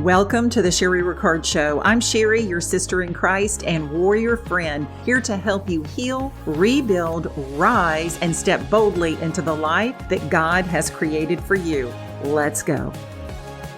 Welcome to the Cherie Ricard Show. I'm Cherie, your sister in Christ and warrior friend, here to help you heal, rebuild, rise, and step boldly into the life that God has created for you. Let's go.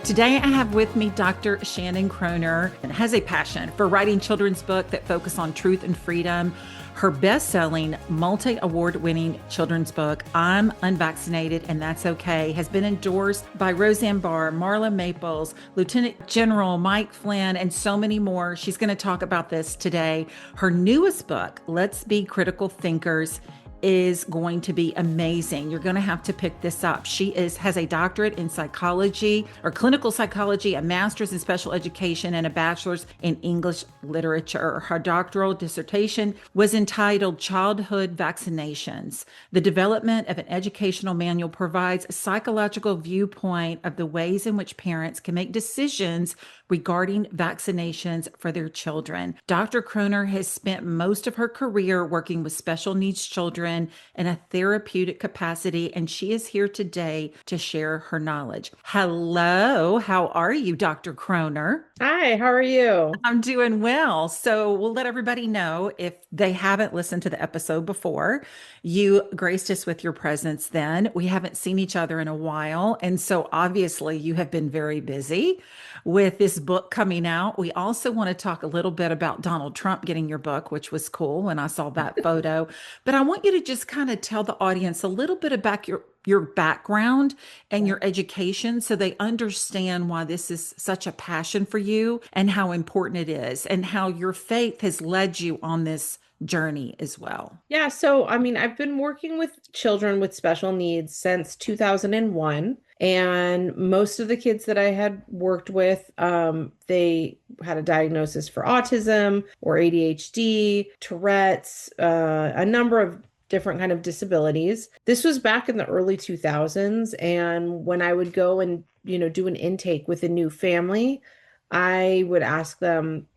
Today I have with me Dr. Shannon Kroner, and has a passion for writing children's books that focus on truth and freedom. Her best-selling, multi-award-winning children's book, I'm Unvaccinated and That's Okay, has been endorsed by Roseanne Barr, Marla Maples, Lieutenant General Mike Flynn, and so many more. She's going to talk about this today. Her newest book, Let's Be Critical Thinkers, is going to be amazing. You're going to have to pick this up. She has a doctorate in psychology or clinical psychology, a master's in special education, and a bachelor's in English literature. Her doctoral dissertation was entitled Childhood Vaccinations. The development of an educational manual provides a psychological viewpoint of the ways in which parents can make decisions regarding vaccinations for their children. Dr. Kroner has spent most of her career working with special needs children in a therapeutic capacity, and she is here today to share her knowledge. Hello, how are you, Dr. Kroner? Hi, how are you? I'm doing well. So we'll let everybody know if they haven't listened to the episode before. You graced us with your presence then. We haven't seen each other in a while. And so obviously you have been very busy with this book coming out. We also want to talk a little bit about Donald Trump getting your book, which was cool when I saw that photo. But I want you to just kind of tell the audience a little bit about your background and your education so they understand why this is such a passion for you and how important it is and how your faith has led you on this journey as well. Yeah, so I've been working with children with special needs since 2001, and most of the kids that I had worked with, they had a diagnosis for autism or ADHD, Tourette's, a number of different kind of disabilities. This was back in the early 2000s, and when I would go and, do an intake with a new family, I would ask them,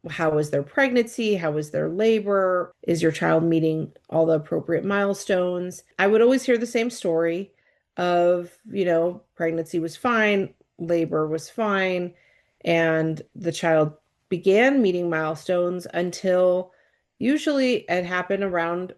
how was their pregnancy? How was their labor? Is your child meeting all the appropriate milestones? I would always hear the same story of, pregnancy was fine, labor was fine, and the child began meeting milestones until usually it happened around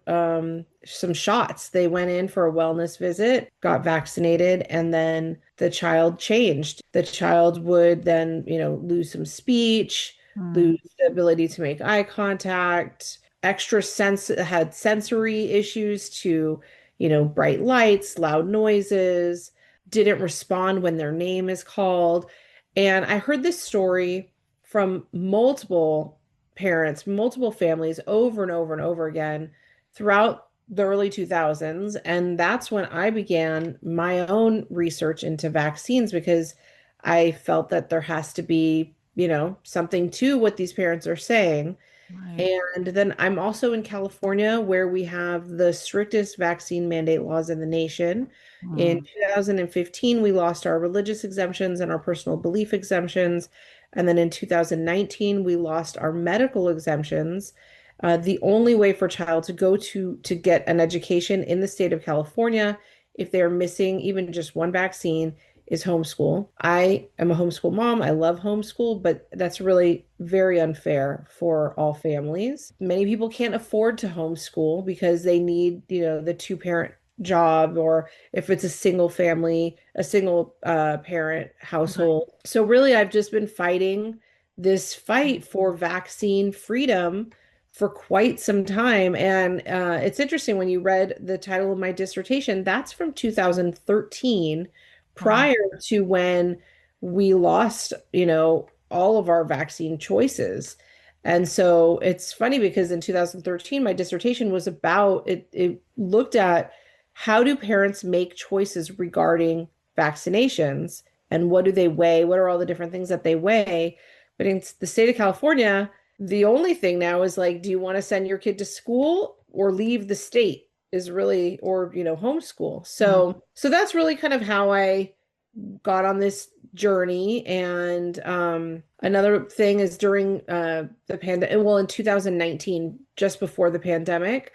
some shots. They went in for a wellness visit, got vaccinated, and then the child changed. The child would then, lose some speech, lose the ability to make eye contact, had sensory issues to, bright lights, loud noises, didn't respond when their name is called. And I heard this story from multiple parents, multiple families over and over and over again throughout the early 2000s. And that's when I began my own research into vaccines, because I felt that there has to be, something to what these parents are saying. Right. And then I'm also in California, where we have the strictest vaccine mandate laws in the nation. In Mm. 2015, we lost our religious exemptions and our personal belief exemptions. And then in 2019, we lost our medical exemptions. The only way for a child to go to get an education in the state of California, if they're missing even just one vaccine, is homeschool. I am a homeschool mom. I love homeschool, but that's really very unfair for all families. Many people can't afford to homeschool because they need, the two-parent job, or if it's a single family, a single parent household. So really, I've just been fighting this fight for vaccine freedom for quite some time. And it's interesting, when you read the title of my dissertation, that's from 2013, Wow. prior to when we lost, all of our vaccine choices. And so it's funny, because in 2013, my dissertation was about it looked at, how do parents make choices regarding vaccinations, and what do they weigh? What are all the different things that they weigh? But in the state of California, the only thing now is like, do you want to send your kid to school or leave the state, is really, or, homeschool. Mm. So that's really kind of how I got on this journey. And another thing is, during the pandemic, well, in 2019, just before the pandemic,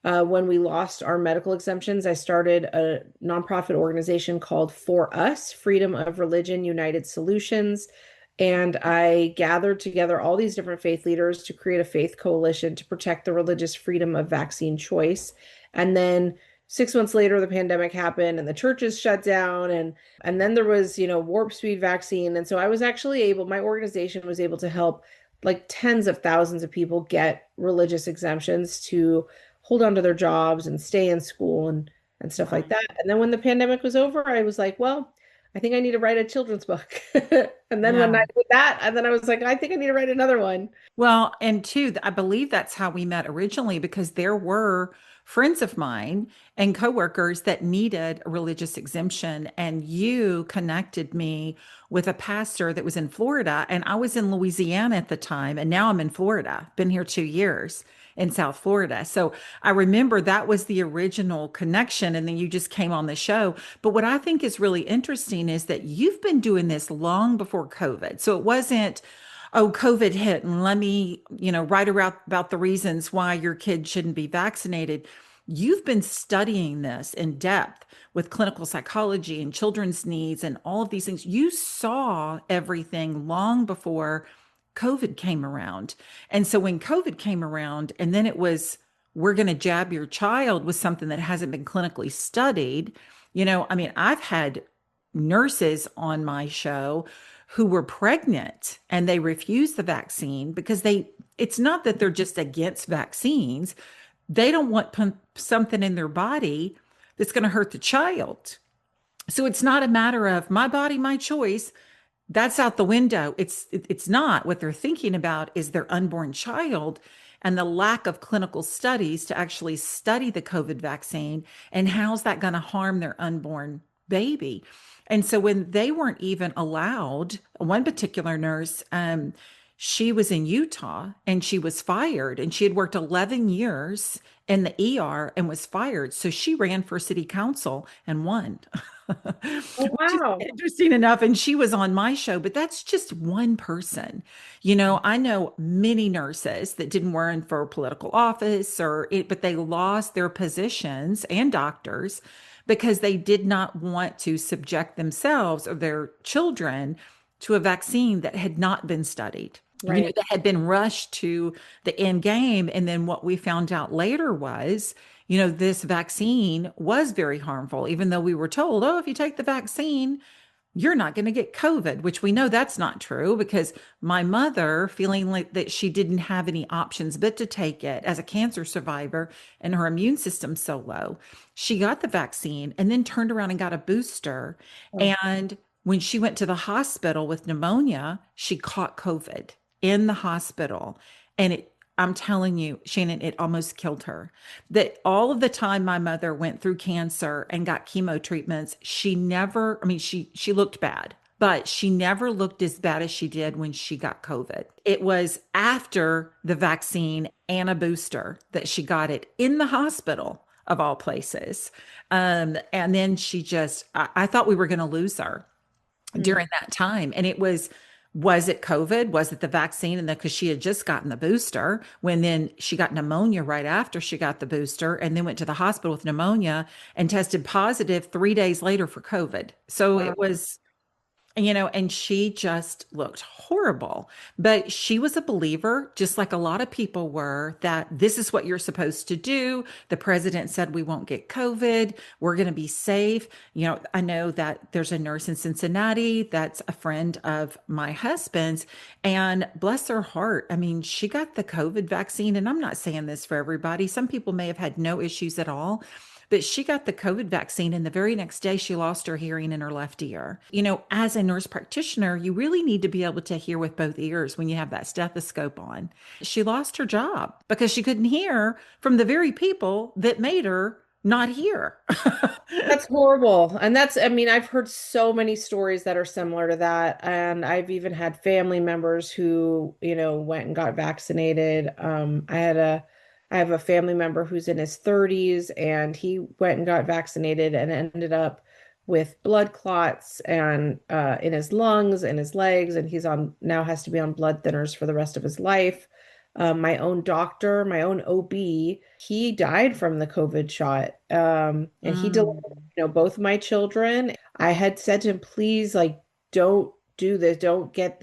when we lost our medical exemptions, I started a nonprofit organization called For Us, Freedom of Religion United Solutions. And I gathered together all these different faith leaders to create a faith coalition to protect the religious freedom of vaccine choice. And then 6 months later, the pandemic happened and the churches shut down. And then there was, warp speed vaccine. And so I was actually able, my organization was able to help like tens of thousands of people get religious exemptions to hold on to their jobs and stay in school and stuff like Wow. that. And then when the pandemic was over, I was like, well, I think I need to write a children's book. And then when Yeah. I did that, and then I was like, I think I need to write another one. Well, and two, I believe that's how we met originally because there were friends of mine and coworkers that needed a religious exemption, and you connected me with a pastor that was in Florida, and I was in Louisiana at the time, and now I'm in Florida. Been here 2 years in South Florida. So I remember that was the original connection, and then you just came on the show. But what I think is really interesting is that you've been doing this long before COVID. So it wasn't, oh, COVID hit and let me, write about the reasons why your kid shouldn't be vaccinated. You've been studying this in depth with clinical psychology and children's needs and all of these things. You saw everything long before COVID came around. And so when COVID came around, and then it was, we're going to jab your child with something that hasn't been clinically studied. I mean, I've had nurses on my show who were pregnant and they refused the vaccine because it's not that they're just against vaccines. They don't want something in their body that's going to hurt the child. So it's not a matter of my body, my choice. That's out the window. It's not. What they're thinking about is their unborn child and the lack of clinical studies to actually study the COVID vaccine and how's that going to harm their unborn baby. And so when they weren't even allowed, one particular nurse, she was in Utah and she was fired, and she had worked 11 years in the ER and was fired. So she ran for city council and won, Oh, which is wow. interesting enough. And she was on my show, but that's just one person. I know many nurses that didn't run for political office but they lost their positions, and doctors, because they did not want to subject themselves or their children to a vaccine that had not been studied, Right. that had been rushed to the end game. And then what we found out later was, this vaccine was very harmful, even though we were told, oh, if you take the vaccine, you're not going to get COVID, which we know that's not true because my mother, feeling like that she didn't have any options but to take it as a cancer survivor and her immune system so low, she got the vaccine and then turned around and got a booster. Oh, And when she went to the hospital with pneumonia, she caught COVID in the hospital. And I'm telling you, Shannon, it almost killed her. That all of the time my mother went through cancer and got chemo treatments, she never, I mean, she looked bad, but she never looked as bad as she did when she got COVID. It was after the vaccine and a booster that she got it in the hospital of all places. And then I thought we were going to lose her mm, during that time. And was it COVID? Was it the vaccine? And then because she had just gotten the booster, when then she got pneumonia right after she got the booster, and then went to the hospital with pneumonia and tested positive 3 days later for COVID. So wow. it was, and she just looked horrible. But she was a believer, just like a lot of people were, that this is what you're supposed to do. The president said we won't get COVID. We're going to be safe. I know that there's a nurse in Cincinnati that's a friend of my husband's, and bless her heart. I mean, she got the COVID vaccine, and I'm not saying this for everybody. Some people may have had no issues at all. But she got the COVID vaccine, and the very next day, she lost her hearing in her left ear. As a nurse practitioner, you really need to be able to hear with both ears when you have that stethoscope on. She lost her job because she couldn't hear from the very people that made her not hear. That's horrible. And I mean, I've heard so many stories that are similar to that. And I've even had family members who, went and got vaccinated. I have a family member who's in his 30s and he went and got vaccinated and ended up with blood clots and in his lungs and his legs. And now has to be on blood thinners for the rest of his life. My own doctor, my own OB, he died from the COVID shot. And he delivered, Mm. both of my children. I had said to him, please, like, don't do this. Don't get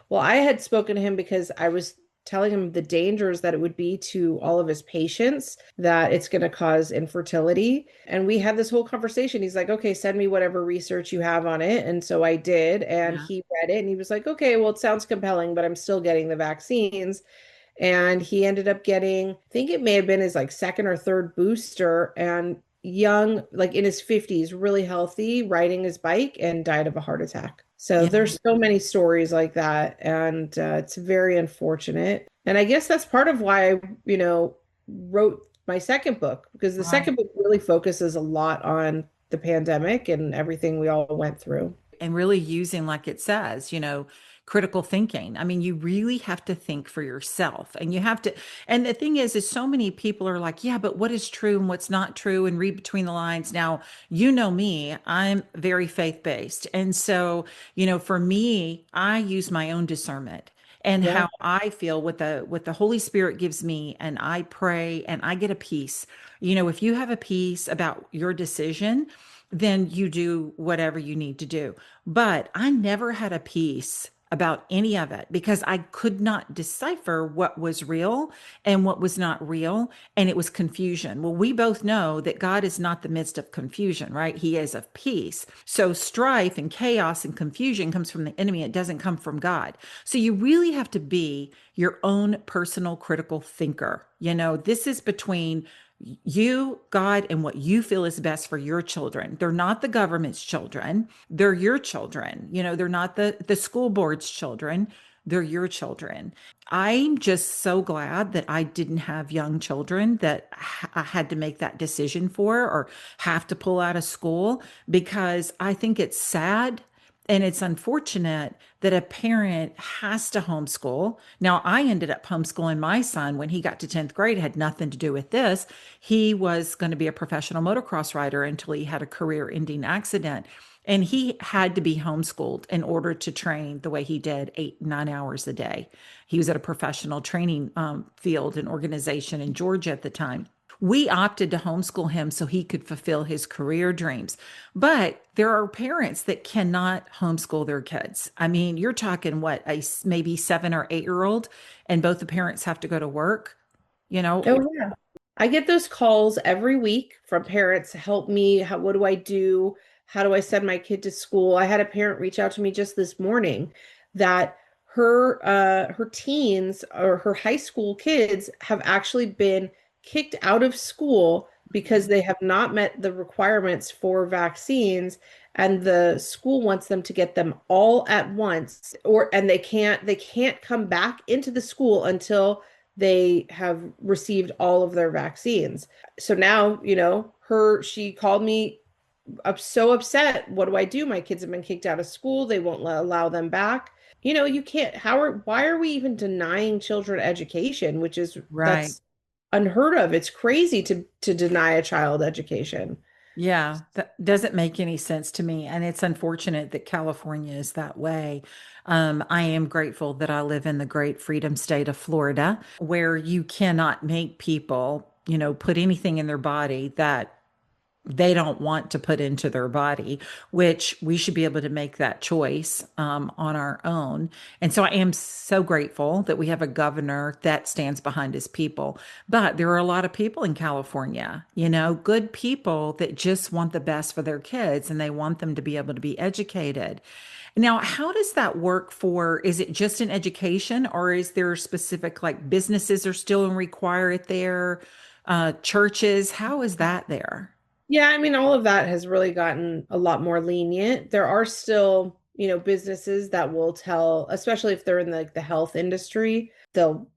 well, I had spoken to him because I was telling him the dangers that it would be to all of his patients, that it's going to cause infertility. And we had this whole conversation. He's like, okay, send me whatever research you have on it. And so I did. And Yeah. he read it and he was like, okay, well, it sounds compelling, but I'm still getting the vaccines. And he ended up getting, I think it may have been his like second or third booster, and young, like in his 50s, really healthy, riding his bike and died of a heart attack. So Yeah. there's so many stories like that, and it's very unfortunate. And I guess that's part of why I, wrote my second book, because the Right. second book really focuses a lot on the pandemic and everything we all went through. And really using, like it says, critical thinking. I mean, you really have to think for yourself, and you have to. And the thing is so many people are like, yeah, but what is true and what's not true, and read between the lines. Now, you know me, I'm very faith-based. And so, for me, I use my own discernment and Yeah. how I feel, what the Holy Spirit gives me, and I pray and I get a peace. If you have a peace about your decision, then you do whatever you need to do. But I never had a peace about any of it because I could not decipher what was real and what was not real. And it was confusion. Well, we both know that God is not the midst of confusion, right? He is of peace. So strife and chaos and confusion comes from the enemy. It doesn't come from God. So you really have to be your own personal critical thinker. This is between you, God, and what you feel is best for your children. They're not the government's children. They're your children. They're not the school board's children. They're your children. I'm just so glad that I didn't have young children that I had to make that decision for or have to pull out of school, because I think it's sad and it's unfortunate that a parent has to homeschool. Now, I ended up homeschooling my son when he got to 10th grade. It had nothing to do with this. He was going to be a professional motocross rider until he had a career ending accident. And he had to be homeschooled in order to train the way he did, 8, 9 hours a day. He was at a professional training field and organization in Georgia at the time. We opted to homeschool him so he could fulfill his career dreams. But there are parents that cannot homeschool their kids. I mean, you're talking what, maybe 7 or 8 year old, and both the parents have to go to work, you know? Oh, yeah. I get those calls every week from parents, help me, what do I do? How do I send my kid to school? I had a parent reach out to me just this morning that her teens or her high school kids have actually been kicked out of school because they have not met the requirements for vaccines, and the school wants them to get them all at once, and they can't come back into the school until they have received all of their vaccines. So now, she called me up so upset. What do I do? My kids have been kicked out of school. They won't allow them back. You can't, why are we even denying children education, Right. that's unheard of. It's crazy to deny a child education. Yeah, that doesn't make any sense to me. And it's unfortunate that California is that way. I am grateful that I live in the great freedom state of Florida, where you cannot make people, put anything in their body that they don't want to put into their body, which we should be able to make that choice on our own. And so I am so grateful that we have a governor that stands behind his people. But there are a lot of people in California, good people that just want the best for their kids and they want them to be able to be educated. Now, how does that work is it just in education, or is there specific, like, businesses are still require it there? Churches, how is that there? Yeah, I mean, all of that has really gotten a lot more lenient. There are still, businesses that will tell, especially if they're in the health industry, they'll,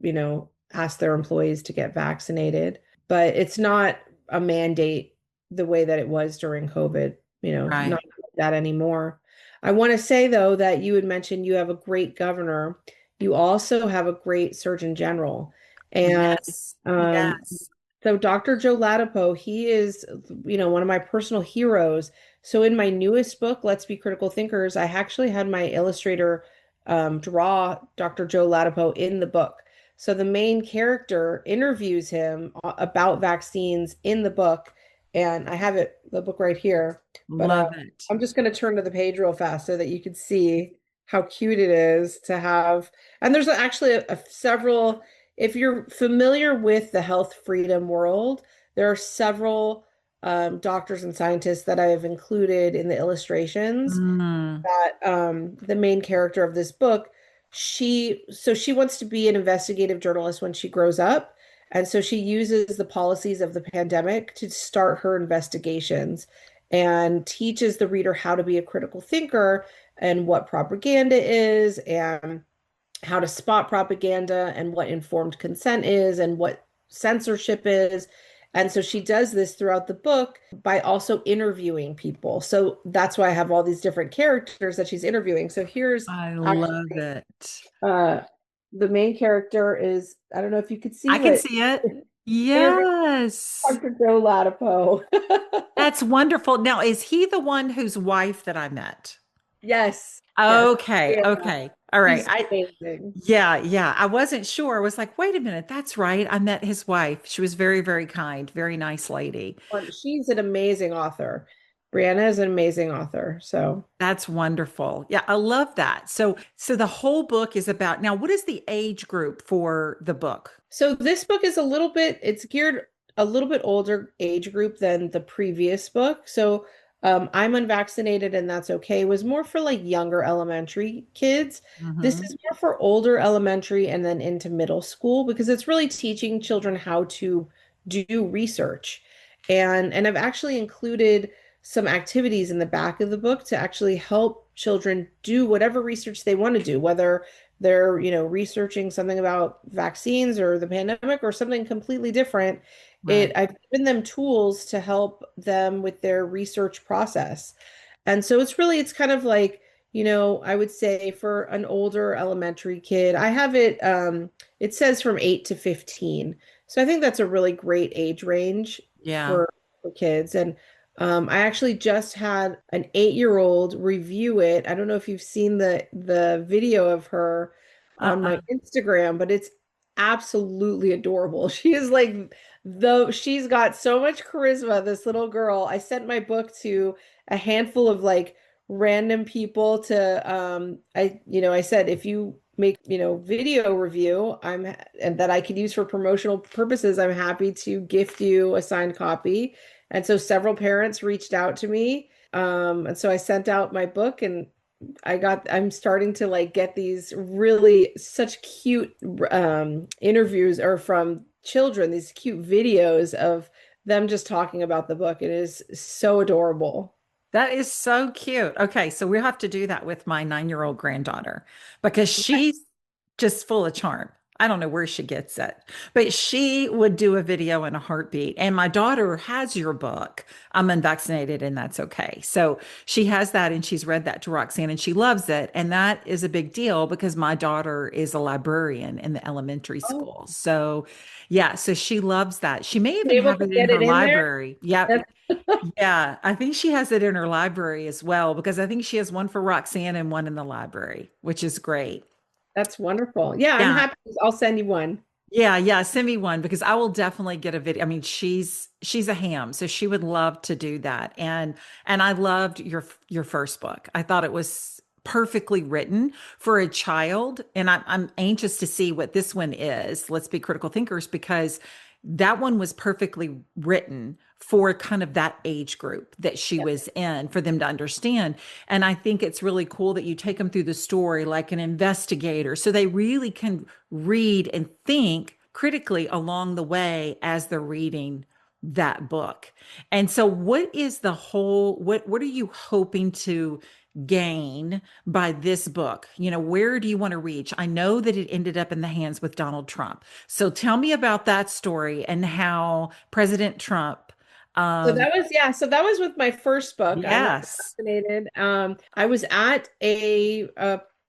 ask their employees to get vaccinated. But it's not a mandate the way that it was during COVID, Right. not like that anymore. I want to say, though, that you had mentioned you have a great governor. You also have a great surgeon general. And Yes. um, Yes. so Dr. Joe Ladapo, he is, one of my personal heroes. So in my newest book, Let's Be Critical Thinkers, I actually had my illustrator draw Dr. Joe Ladapo in the book. So the main character interviews him about vaccines in the book, and I have the book right here. But Love it. I'm just going to turn to the page real fast so that you can see how cute it is to have. And there's actually several, if you're familiar with the health freedom world, there are several doctors and scientists that I have included in the illustrations Mm, that the main character of this book, she wants to be an investigative journalist when she grows up. And so she uses the policies of the pandemic to start her investigations and teaches the reader how to be a critical thinker and what propaganda is and how to spot propaganda and what informed consent is and what censorship is. And so she does this throughout the book by also interviewing people. So that's why I have all these different characters that she's interviewing. So here's I love actually it. uh the main character is, I don't know if you could I see can what see it. interview Yes. Dr. Joe Latipo. That's wonderful. Now, is he the one whose wife that I met? Yes, yes. Okay. Yeah, Okay. All right. he's amazing. Yeah. I wasn't sure. I was like, wait a minute. That's right. I met his wife. She was very, very kind, very nice lady. She's an amazing author. Brianna is an amazing author. So That's wonderful. Yeah, I love that. So the whole book is about now, what is the age group for the book? So this book is it's geared a little bit older age group than the previous book. So I'm Unvaccinated and That's Okay was more for like younger elementary kids. This Hmm. is more for older elementary and then into middle school because it's really teaching children how to do research. And I've actually included some activities in the back of the book to actually help children do whatever research they want to do, whether they're, researching something about vaccines or the pandemic or something completely different. Right. I've given them tools to help them with their research process. And so it's kind of like, I would say for an older elementary kid, I have it says from 8 to 15. So I think that's a really great age range Yeah. for kids. And I actually just had an 8-year-old review it. I don't know if you've seen the video of her on my Uh-uh. Instagram, but it's absolutely adorable. She is like, though she's got so much charisma, this little girl. I sent my book to a handful of like random people to I said if you make, video review, and that I could use for promotional purposes, I'm happy to gift you a signed copy. And so several parents reached out to me. And so I sent out my book and I'm starting to like get these really such cute interviews or from children, these cute videos of them just talking about the book. It is so adorable. That is so cute. Okay, so we have to do that with my 9-year-old granddaughter because she's just full of charm. I don't know where she gets it, but she would do a video in a heartbeat. And my daughter has your book, I'm Unvaccinated and That's Okay. So she has that and she's read that to Roxanne and she loves it. And that is a big deal because my daughter is a librarian in the elementary Oh, school. So yeah, so she loves that. She may been even able have to it in get her it in there. library. Yep. That's Yeah, I think she has it in her library as well because I think she has one for Roxanne and one in the library, which is great. that's wonderful. Yeah, I'm Yeah. happy. I'll send you one. Yeah, send me one because I will definitely get a video. I mean, she's a ham, so she would love to do that. And I loved your first book. I thought it was perfectly written for a child, and I'm anxious to see what this one is. Let's be critical thinkers because that one was perfectly written for kind of that age group that she Yeah. was in for them to understand. And I think it's really cool that you take them through the story like an investigator so they really can read and think critically along the way as they're reading that book. And so what are you hoping to gain by this book? Where do you want to reach? I know that it ended up in the hands with Donald Trump. So tell me about that story and how President Trump So um that was with my first book. I'm yes. Unvaccinated. I was at a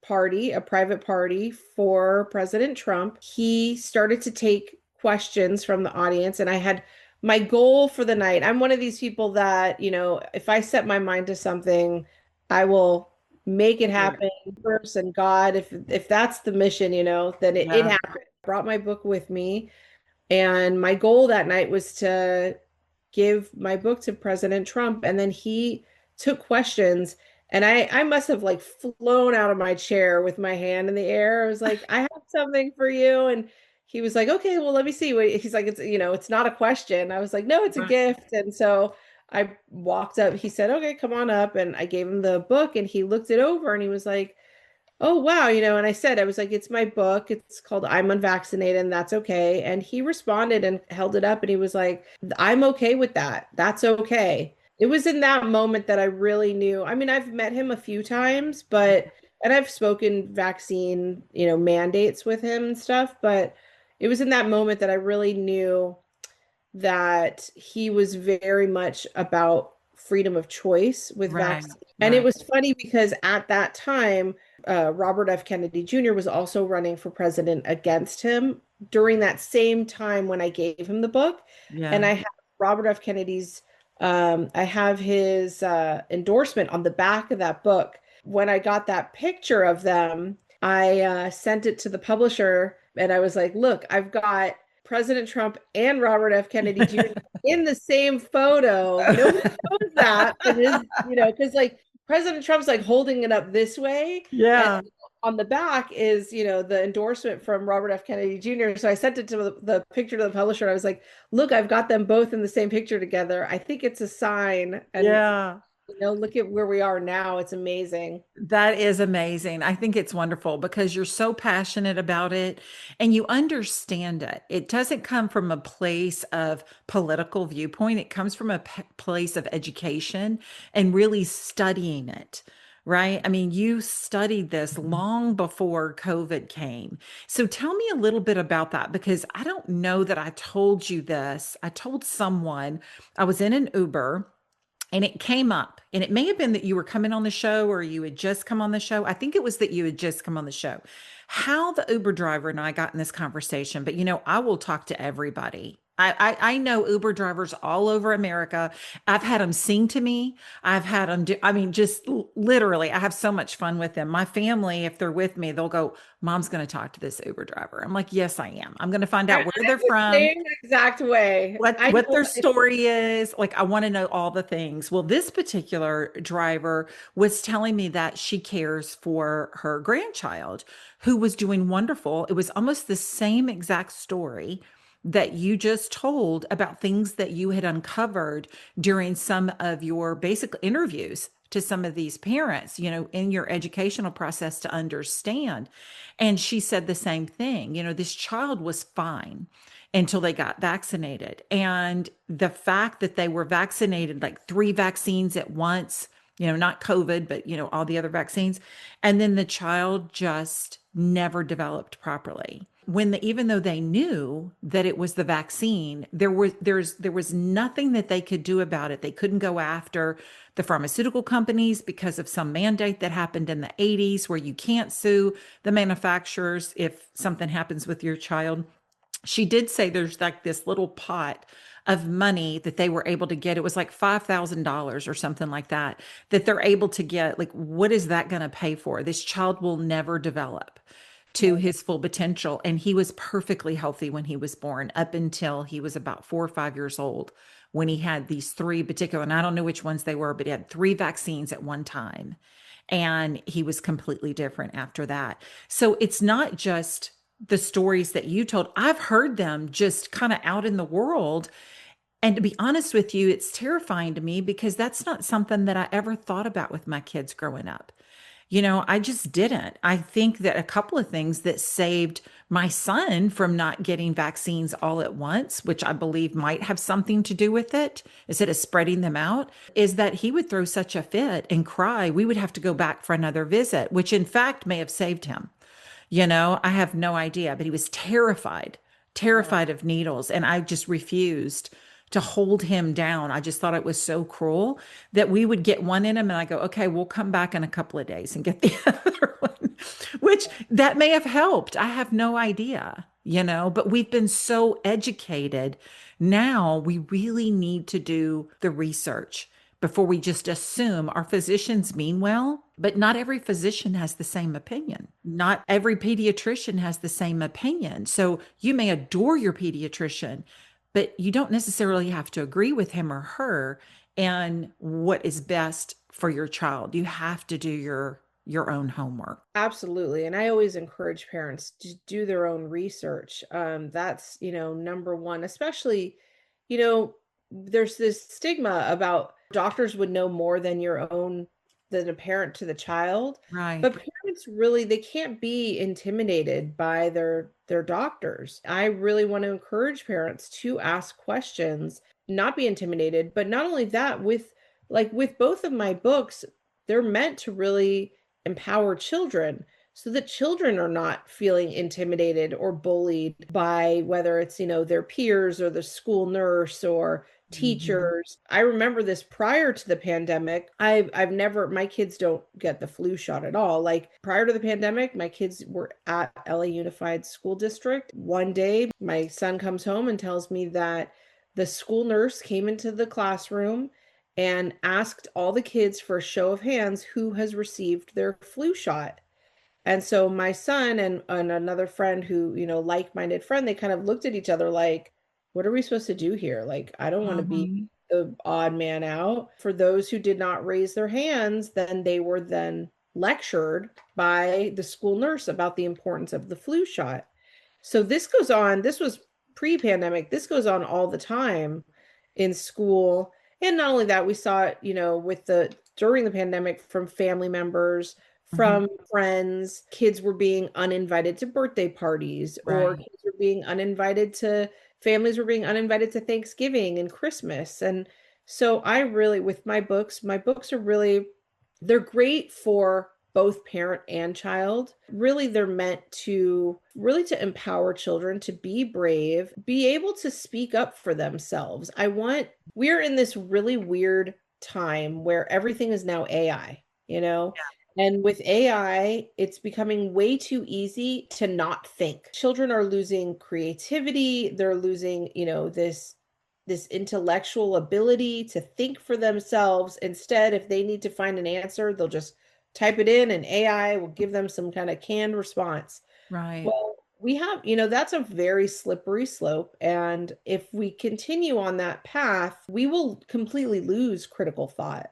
party, a private party for President Trump. He started to take questions from the audience, and I had my goal for the night. I'm one of these people that, if I set my mind to something, I will make it happen first. And God, if that's the mission, then it Yeah. happened. I brought my book with me. And my goal that night was to give my book to President Trump. And then he took questions And I must have like flown out of my chair with my hand in the air. I was like, I have something for you. And he was like, okay, well, let me see. He's like, it's not a question. I was like, no, it's a Right. gift. And so I walked up. He said, okay, come on up. And I gave him the book and he looked it over and he was like, oh, wow. And I was like, it's my book. It's called I'm Unvaccinated and that's okay. And he responded and held it up and he was like, I'm okay with that. That's okay. It was in that moment that I really knew. I mean, I've met him a few times, and I've spoken vaccine, mandates with him and stuff, but it was in that moment that I really knew that he was very much about freedom of choice with Right. vaccine. And it Right. was funny because at that time, Robert F. Kennedy Jr. was also running for president against him during that same time when I gave him the book. And Yeah. I have Robert F. Kennedy's, I have his endorsement on the back of that book. When I got that picture of them, I sent it to the publisher and I was like, look, I've got President Trump and Robert F. Kennedy Jr. in the same photo. Nobody knows that, but because like President Trump's like holding it up this way, and Yeah. on the back is, the endorsement from Robert F. Kennedy Jr. So I sent it to the picture to the publisher. And I was like, look, I've got them both in the same picture together. I think it's a sign. And, Yeah. look at where we are now. It's amazing. That is amazing. I think it's wonderful because you're so passionate about it and you understand it. It doesn't come from a place of political viewpoint, it comes from a place of education and really studying it. Right. I mean, you studied this long before COVID came. So tell me a little bit about that because I don't know that I told you this. I told someone I was in an Uber and it came up and it may have been that you were coming on the show or you had just come on the show. I think it was that you had just come on the show. How the Uber driver and I got in this conversation, but I will talk to everybody. I know Uber drivers all over America. I've had them sing to me. I've had them do, I mean, just literally, I have so much fun with them. My family, if they're with me, they'll go, Mom's going to talk to this Uber driver. I'm like, yes, I am. I'm going to find out where I'm they're the from, same exact way. I what know their story is. Like, I want to know all the things. Well, this particular driver was telling me that she cares for her grandchild who was doing wonderful. It was almost the same exact story that you just told about things that you had uncovered during some of your basic interviews to some of these parents, in your educational process to understand. And she said the same thing. This child was fine until they got vaccinated. And the fact that they were vaccinated, like 3 vaccines at once, not COVID, but, all the other vaccines. And then the child just never developed properly. Even though they knew that it was the vaccine, there was nothing that they could do about it. They couldn't go after the pharmaceutical companies because of some mandate that happened in the 80s where you can't sue the manufacturers if something happens with your child. She did say there's like this little pot of money that they were able to get. It was like $5,000 or something like that, that they're able to get. Like, what is that going to pay for? This child will never develop to his full potential. And he was perfectly healthy when he was born, up until he was about 4 or 5 years old, when he had these 3 particular, and I don't know which ones they were, but he had 3 vaccines at one time. And he was completely different after that. So it's not just the stories that you told. I've heard them just kind of out in the world. And to be honest with you, it's terrifying to me because that's not something that I ever thought about with my kids growing up. I just didn't. I think that a couple of things that saved my son from not getting vaccines all at once, which I believe might have something to do with it, instead of spreading them out, is that he would throw such a fit and cry. We would have to go back for another visit, which in fact may have saved him. I have no idea, but he was terrified, Yeah. terrified of needles. And I just refused to hold him down. I just thought it was so cruel that we would get one in him and I go, okay, we'll come back in a couple of days and get the other one, which that may have helped. I have no idea, but we've been so educated. Now we really need to do the research before we just assume. Our physicians mean well, but not every physician has the same opinion. Not every pediatrician has the same opinion. So you may adore your pediatrician, but you don't necessarily have to agree with him or her. and what is best for your child. You have to do your own homework. Absolutely. And I always encourage parents to do their own research. That's, number one, especially, you know, there's this stigma about doctors would know more than a parent to the child. Right. But parents really, they can't be intimidated by their doctors. I really want to encourage parents to ask questions, not be intimidated. But not only that, with both of my books, they're meant to really empower children so that children are not feeling intimidated or bullied by whether it's, their peers or the school nurse or Mhm. teachers. I remember this prior to the pandemic. I've never my kids don't get the flu shot at all. Like prior to the pandemic, my kids were at LA Unified School District. One day, my son comes home and tells me that the school nurse came into the classroom and asked all the kids for a show of hands who has received their flu shot. And so my son and another friend who, like-minded friend, they kind of looked at each other like, what are we supposed to do here? Like, I don't want to be Mhm. the odd man out. For those who did not raise their hands, then they were then lectured by the school nurse about the importance of the flu shot. So this goes on, this was pre-pandemic, this goes on all the time in school. And not only that, we saw it, with the during the pandemic from family members, Mhm. from friends, kids were being uninvited to birthday parties, or Right. kids were being uninvited to families were being uninvited to Thanksgiving and Christmas. And so I really, with my books are really, they're great for both parent and child. Really, they're meant to empower children to be brave, be able to speak up for themselves. We're in this really weird time where everything is now AI, you know? And with AI, it's becoming way too easy to not think. Children are losing creativity. They're losing, this intellectual ability to think for themselves. Instead, if they need to find an answer, they'll just type it in and AI will give them some kind of canned response. Right. Well, we have, that's a very slippery slope. And if we continue on that path, we will completely lose critical thought.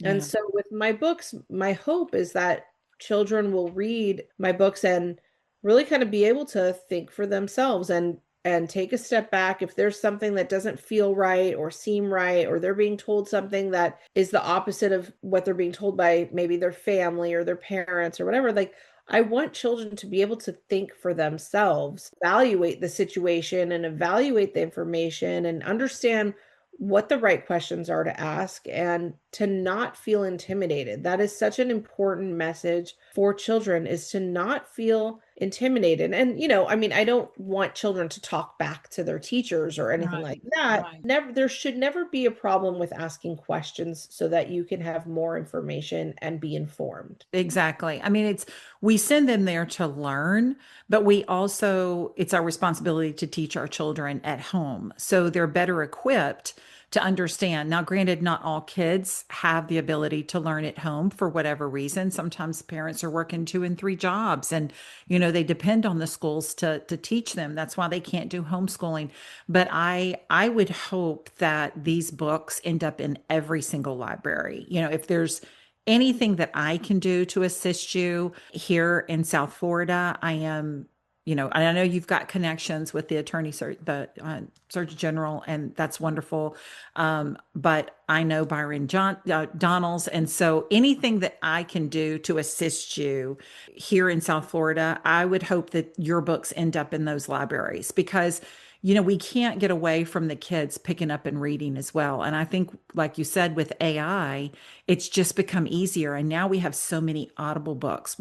And Yeah. so with my books, my hope is that children will read my books and really kind of be able to think for themselves and take a step back if there's something that doesn't feel right or seem right, or they're being told something that is the opposite of what they're being told by maybe their family or their parents or whatever. Like, I want children to be able to think for themselves, evaluate the situation and evaluate the information and understand what the right questions are to ask and to not feel intimidated. That is such an important message for children, is to not feel intimidated. And I mean, I don't want children to talk back to their teachers or anything Right. like that. Right. Never, there should never be a problem with asking questions so that you can have more information and be informed. Exactly. I mean, we send them there to learn, but it's our responsibility to teach our children at home. So they're better equipped to understand. Now, granted, not all kids have the ability to learn at home for whatever reason. Sometimes parents are working two and three jobs and, they depend on the schools to teach them. That's why they can't do homeschooling. But I would hope that these books end up in every single library. If there's anything that I can do to assist you here in South Florida, I am, and I know you've got connections with the the Surgeon General, and that's wonderful. But I know Donalds, and so anything that I can do to assist you here in South Florida, I would hope that your books end up in those libraries because we can't get away from the kids picking up and reading as well. And I think, like you said, with AI, it's just become easier. And now we have so many Audible books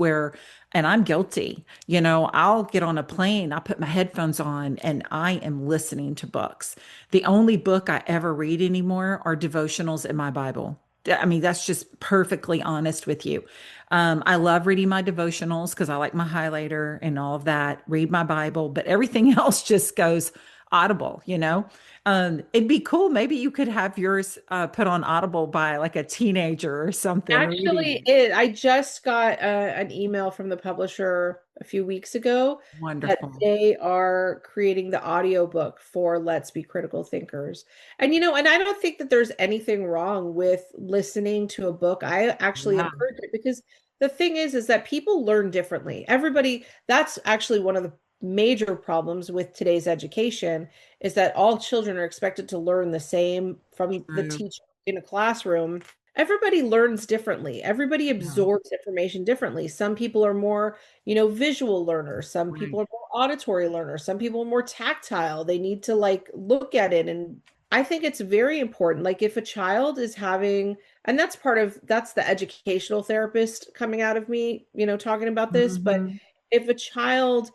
and I'm guilty, I'll get on a plane, I'll put my headphones on, and I am listening to books. The only book I ever read anymore are devotionals in my Bible. I mean, that's just perfectly honest with you. I love reading my devotionals because I like my highlighter and all of that, read my Bible, but everything else just goes Audible, it'd be cool. Maybe you could have yours put on Audible by like a teenager or something reading Actually, it. I just got an email from the publisher a few weeks ago that Wonderful. they are creating the audiobook for Let's Be Critical Thinkers. And and I don't think that there's anything wrong with listening to a book. I actually Yeah. encourage it because the thing is that people learn differently. Everybody, that's actually one of the major problems with today's education is that all children are expected to learn the same from the True. teacher in a classroom. Everybody learns differently. Everybody Yeah. absorbs information differently. Some people are more, visual learners. Some Right. people are more auditory learners. Some people are more tactile. They need to like look at it. And I think it's very important. Like if a child is having, and that's the educational therapist coming out of me, talking about this. But Hmm. if a child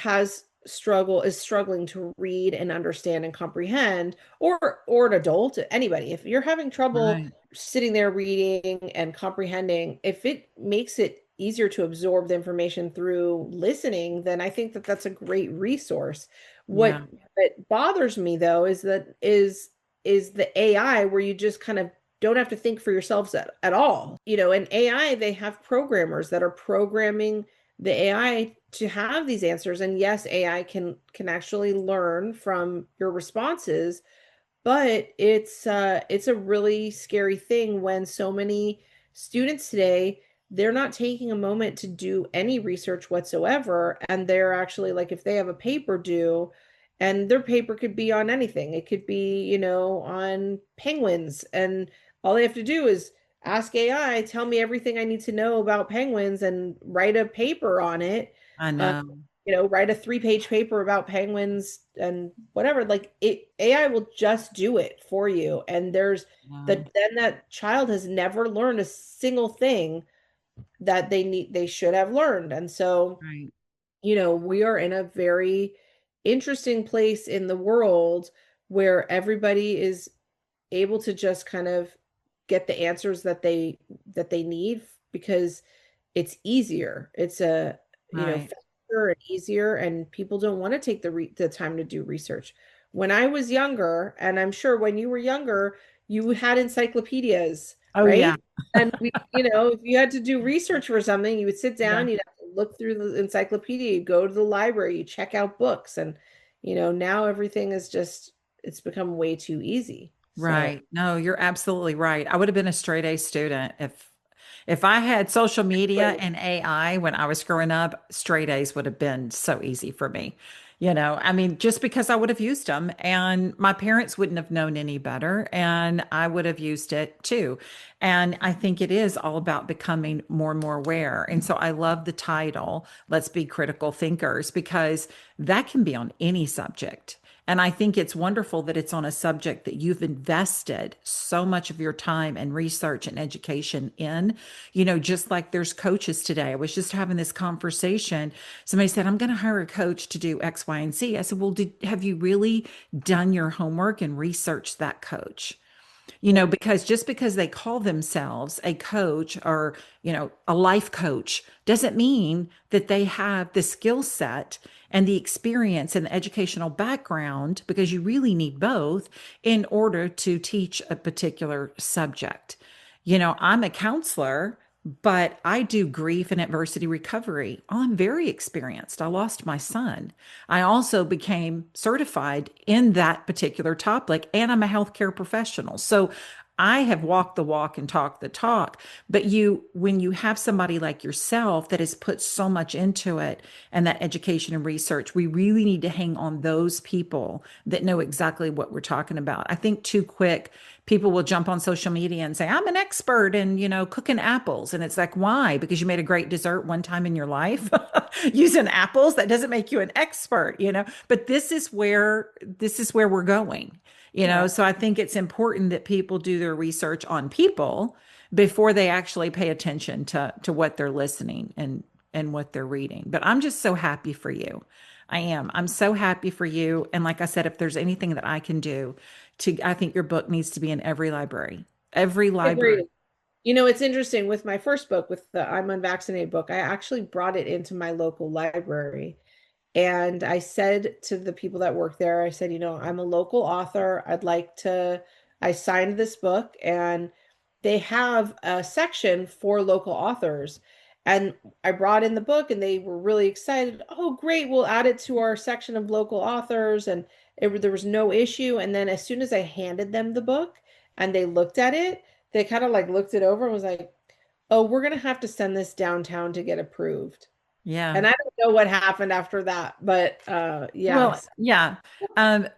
is struggling to read and understand and comprehend, or an adult, anybody, if you're having trouble Right. sitting there reading and comprehending, if it makes it easier to absorb the information through listening, then I think that that's a great resource. Yeah. What bothers me though is the AI where you just kind of don't have to think for yourselves at all. And AI, they have programmers that are programming the AI to have these answers. And yes, AI can actually learn from your responses, but it's a really scary thing when so many students today, they're not taking a moment to do any research whatsoever, and they're actually like if they have a paper due, and their paper could be on anything. It could be, on penguins, and all they have to do is ask AI, tell me everything I need to know about penguins and write a paper on it. I Uh, know. write a 3-page paper about penguins and whatever. Like AI will just do it for you. And Yeah. then that child has never learned a single thing that they should have learned. And so, Right. we are in a very interesting place in the world where everybody is able to just kind of get the answers that they need because it's easier. It's Right. faster and easier, and people don't want to take the time to do research. When I was younger, and I'm sure when you were younger, you had encyclopedias, Oh yeah. right? And if you had to do research for something, you would sit Yeah. down, you'd have to look through the encyclopedia, you'd go to the library, you check out books, and now everything is just it's become way too easy. So Right. No, you're absolutely right. I would have been a straight A student if I had social media like, and AI when I was growing up, straight A's would have been so easy for me. I mean, just because I would have used them and my parents wouldn't have known any better and I would have used it too. And I think it is all about becoming more and more aware. And so I love the title, Let's Be Critical Thinkers, because that can be on any subject. And I think it's wonderful that it's on a subject that you've invested so much of your time and research and education in. Just like there's coaches today. I was just having this conversation. Somebody said, I'm going to hire a coach to do X, Y, and Z. I said, well, have you really done your homework and researched that coach? yeah. Because just because they call themselves a coach or, a life coach doesn't mean that they have the skill set and the experience and the educational background, because you really need both in order to teach a particular subject. I'm a counselor, but I do grief and adversity recovery. I'm very experienced. I lost my son. I also became certified in that particular topic, and I'm a healthcare professional. So I have walked the walk and talked the talk. But when you have somebody like yourself that has put so much into it and that education and research, we really need to hang on those people that know exactly what we're talking about. I think too quick, people will jump on social media and say, I'm an expert in, cooking apples. And it's like, why? Because you made a great dessert one time in your life using apples. That doesn't make you an expert. But this is where we're going. Yeah. So I think it's important that people do their research on people before they actually pay attention to what they're listening and what they're reading. But I'm just so happy for you. I am. I'm so happy for you. And like I said, if there's anything that I can do I think your book needs to be in every library. Every I library. agree. It's interesting with my first book, with the I'm Unvaccinated book, I actually brought it into my local library. And I said to the people that work there, I said, I'm a local author. I signed this book, and they have a section for local authors. And I brought in the book and they were really excited. Oh, great. We'll add it to our section of local authors. And there was no issue. And then as soon as I handed them the book and they looked at it, they kind of like looked it over and was like, oh, we're going to have to send this downtown to get approved. Yeah. And I don't know what happened after that, but Well, yes. yeah.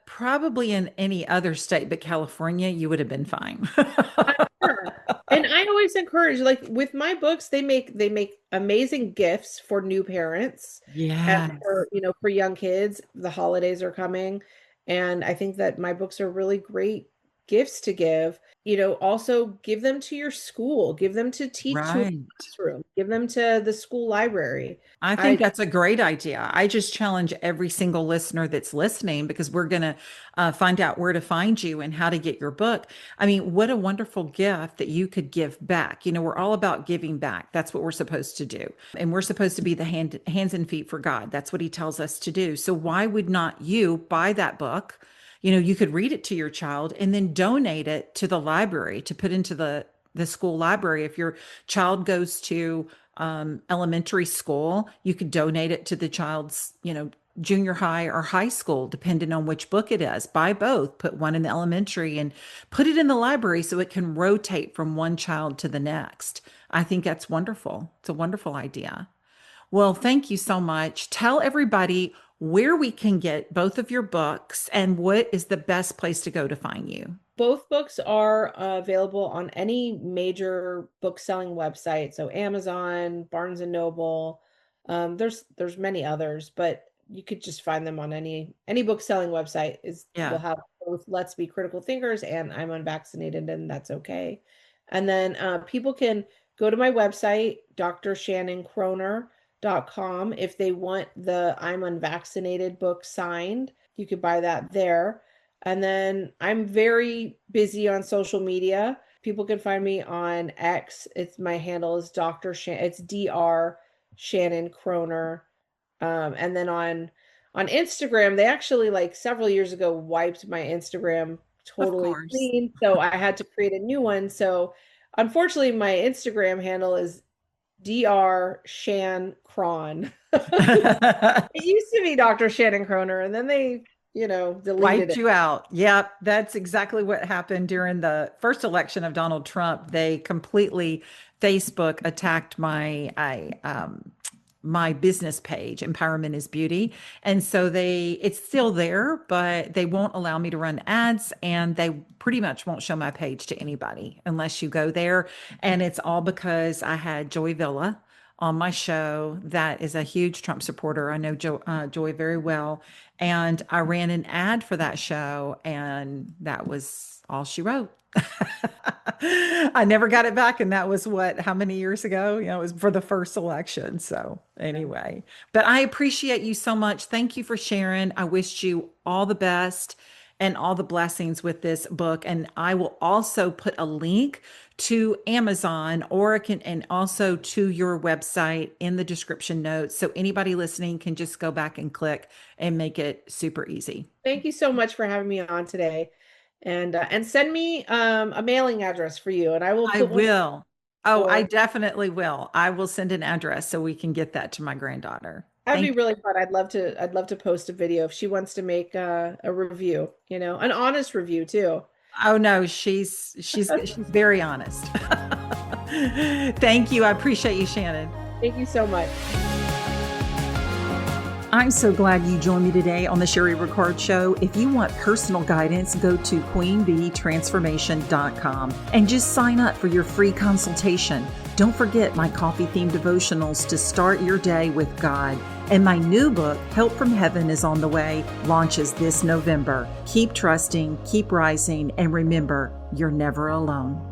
Probably in any other state but California, you would have been fine. Sure. And I always encourage, like with my books, they make amazing gifts for new parents and Yes. for young kids. The holidays are coming, and I think that my books are really great gifts to give. Also give them to your school, give them to teach to a Right. classroom, give them to the school library. I think I that's a great idea. I just challenge every single listener that's listening because we're going to find out where to find you and how to get your book. I mean, what a wonderful gift that you could give back. We're all about giving back. That's what we're supposed to do. And we're supposed to be the hands and feet for God. That's what he tells us to do. So why would not you buy that book? You could read it to your child and then donate it to the library to put into the school library. If your child goes to elementary school, you could donate it to the child's, junior high or high school, depending on which book it is. Buy both, put one in the elementary and put it in the library so it can rotate from one child to the next. I think that's wonderful. It's a wonderful idea. Well, thank you so much. Tell everybody where we can get both of your books and what is the best place to go to find you. Both books are available on any major book selling website. So Amazon, Barnes and Noble. There's many others, but you could just find them on any book selling website will Yeah. have both Let's Be Critical Thinkers and I'm Unvaccinated, and that's okay. And then people can go to my website, drshannonkroner.com. If they want the I'm Unvaccinated book signed, you could buy that there. And then I'm very busy on social media. People can find me on X. My handle is it's Dr. Shannon Kroner. And then on Instagram, they actually like several years ago wiped my Instagram Of totally course. clean. So I had to create a new one. So unfortunately, my Instagram handle is Dr. Shan Kron. It used to be Dr. Shannon Kroner, and then they, deleted Wiped it. you out. Yep, that's exactly what happened during the first election of Donald Trump. They completely Facebook attacked my business page, Empowerment is Beauty. And so it's still there, but they won't allow me to run ads and they pretty much won't show my page to anybody unless you go there. And it's all because I had Joy Villa on my show that is a huge Trump supporter. I know Joy very well. And I ran an ad for that show, and that was all she wrote. I never got it back. And that was how many years ago? It was for the first election. So, anyway, but I appreciate you so much. Thank you for sharing. I wish you all the best and all the blessings with this book. And I will also put a link to Amazon and also to your website in the description notes. So anybody listening can just go back and click and make it super easy. Thank you so much for having me on today. And send me a mailing address for you, and I will I put one will. Oh, I for. definitely will. I will send an address so we can get that to my granddaughter. That'd be Thank really fun. I'd love to post a video if she wants to make a review, an honest review too. Oh no, she's very honest. Thank you. I appreciate you, Shannon. Thank you so much. I'm so glad you joined me today on the Cherie Ricard Show. If you want personal guidance, go to queenbeetransformation.com and just sign up for your free consultation. Don't forget my coffee-themed devotionals to start your day with God. And my new book, Help from Heaven, is on the way, launches this November. Keep trusting, keep rising, and remember, you're never alone.